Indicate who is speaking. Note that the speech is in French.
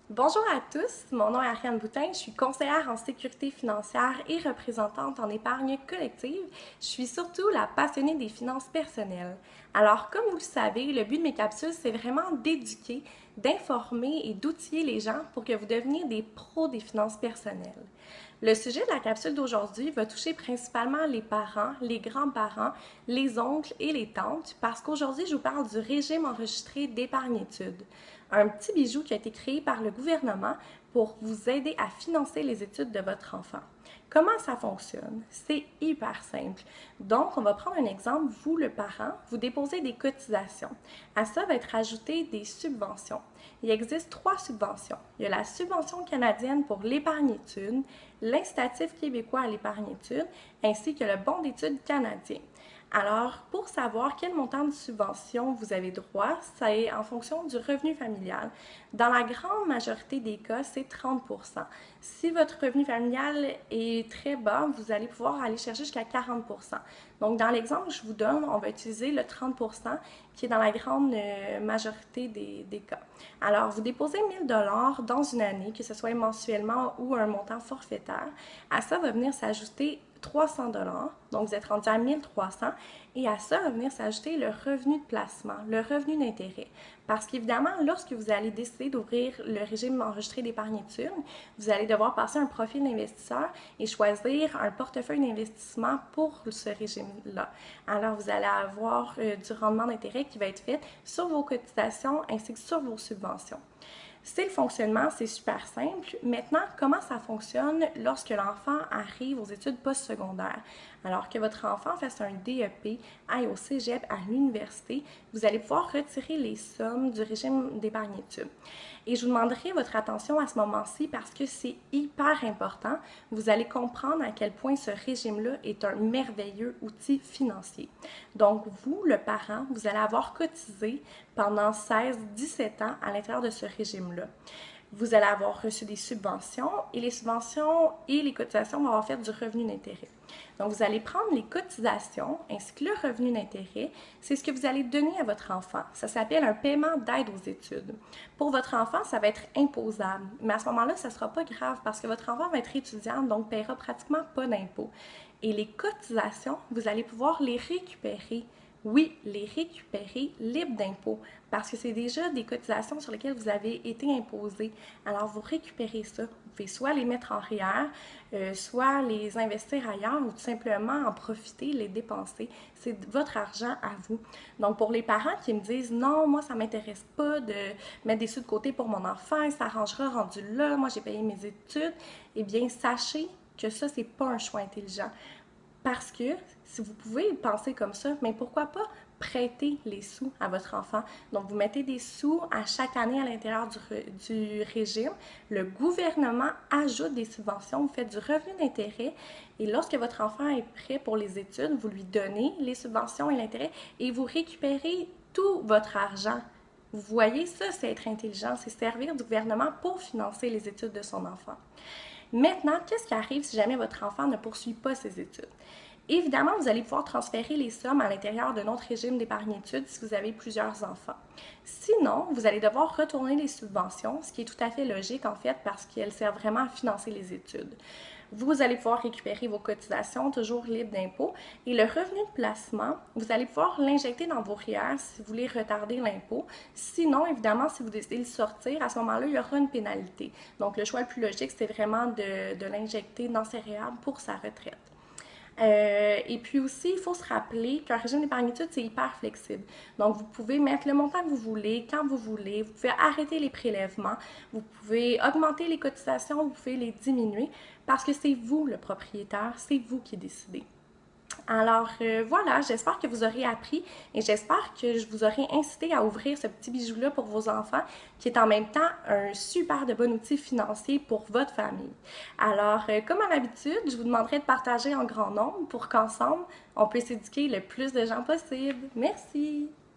Speaker 1: Bonjour à tous, mon nom est Ariane Boutin, je suis conseillère en sécurité financière et représentante en épargne collective. Je suis surtout la passionnée des finances personnelles. Alors, comme vous le savez, le but de mes capsules, c'est vraiment d'éduquer, d'informer et d'outiller les gens pour que vous deveniez des pros des finances personnelles. Le sujet de la capsule d'aujourd'hui va toucher principalement les parents, les grands-parents, les oncles et les tantes, parce qu'aujourd'hui, je vous parle du régime enregistré d'épargne-études, un petit bijou qui a été créé par le gouvernement pour vous aider à financer les études de votre enfant. Comment ça fonctionne? C'est hyper simple. Donc, on va prendre un exemple. Vous, le parent, vous déposez des cotisations. À ça va être ajouté des subventions. Il existe 3 subventions. Il y a la subvention canadienne pour l'épargne-études, l'incitatif québécois à l'épargne-études, ainsi que le bon d'études canadien. Alors, pour savoir quel montant de subvention vous avez droit, c'est en fonction du revenu familial. Dans la grande majorité des cas, c'est 30 pour cent. Si votre revenu familial est très bas, vous allez pouvoir aller chercher jusqu'à 40 pour cent. Donc, dans l'exemple que je vous donne, on va utiliser le 30 pour cent qui est dans la grande majorité des cas. Alors, vous déposez 1 000 $ dans une année, que ce soit mensuellement ou un montant forfaitaire. À ça va venir s'ajouter 300 $, donc vous êtes rendu à 1 300, et à ça va venir s'ajouter le revenu de placement, le revenu d'intérêt. Parce qu'évidemment, lorsque vous allez décider d'ouvrir le régime enregistré d'épargne-études, vous allez devoir passer un profil d'investisseur et choisir un portefeuille d'investissement pour ce régime-là. Alors, vous allez avoir du rendement d'intérêt qui va être fait sur vos cotisations ainsi que sur vos subventions. C'est le fonctionnement, c'est super simple. Maintenant, comment ça fonctionne lorsque l'enfant arrive aux études postsecondaires? Alors que votre enfant fasse un DEP, aille au cégep, à l'université, vous allez pouvoir retirer les sommes du régime d'épargne-études. Et je vous demanderai votre attention à ce moment-ci parce que c'est hyper important. Vous allez comprendre à quel point ce régime-là est un merveilleux outil financier. Donc, vous, le parent, vous allez avoir cotisé pendant 16-17 ans à l'intérieur de ce régime-là. Vous allez avoir reçu des subventions et les subventions et les cotisations vont avoir fait du revenu d'intérêt. Donc, vous allez prendre les cotisations ainsi que le revenu d'intérêt. C'est ce que vous allez donner à votre enfant. Ça s'appelle un paiement d'aide aux études. Pour votre enfant, ça va être imposable. Mais à ce moment-là, ça ne sera pas grave parce que votre enfant va être étudiant, donc ne paiera pratiquement pas d'impôts. Et les cotisations, vous allez pouvoir les récupérer. Oui, les récupérer libres d'impôts parce que c'est déjà des cotisations sur lesquelles vous avez été imposé. Alors, vous récupérez ça. Vous pouvez soit les mettre en REER, soit les investir ailleurs ou tout simplement en profiter, les dépenser. C'est votre argent à vous. Donc, pour les parents qui me disent non, moi, ça ne m'intéresse pas de mettre des sous de côté pour mon enfant, il s'arrangera rendu là, moi, j'ai payé mes études, eh bien, sachez que ça, c'est pas un choix intelligent. Parce que si vous pouvez penser comme ça, mais pourquoi pas prêter les sous à votre enfant? Donc, vous mettez des sous à chaque année à l'intérieur du régime. Le gouvernement ajoute des subventions, vous faites du revenu d'intérêt et lorsque votre enfant est prêt pour les études, vous lui donnez les subventions et l'intérêt et vous récupérez tout votre argent. Vous voyez, ça, c'est être intelligent, c'est servir du gouvernement pour financer les études de son enfant. Maintenant, qu'est-ce qui arrive si jamais votre enfant ne poursuit pas ses études? Évidemment, vous allez pouvoir transférer les sommes à l'intérieur de notre régime d'épargne-études si vous avez plusieurs enfants. Sinon, vous allez devoir retourner les subventions, ce qui est tout à fait logique en fait parce qu'elles servent vraiment à financer les études. Vous allez pouvoir récupérer vos cotisations, toujours libres d'impôts, et le revenu de placement, vous allez pouvoir l'injecter dans vos REER si vous voulez retarder l'impôt. Sinon, évidemment, si vous décidez de le sortir, à ce moment-là, il y aura une pénalité. Donc, le choix le plus logique, c'est vraiment de l'injecter dans ses REER pour sa retraite. Et puis aussi, il faut se rappeler qu'un régime d'épargne-études, c'est hyper flexible. Donc, vous pouvez mettre le montant que vous voulez, quand vous voulez. Vous pouvez arrêter les prélèvements. Vous pouvez augmenter les cotisations, vous pouvez les diminuer parce que c'est vous le propriétaire, c'est vous qui décidez. Alors voilà, j'espère que vous aurez appris et j'espère que je vous aurai incité à ouvrir ce petit bijou-là pour vos enfants, qui est en même temps un super de bon outil financier pour votre famille. Alors, comme à l'habitude, je vous demanderai de partager en grand nombre pour qu'ensemble, on puisse éduquer le plus de gens possible. Merci!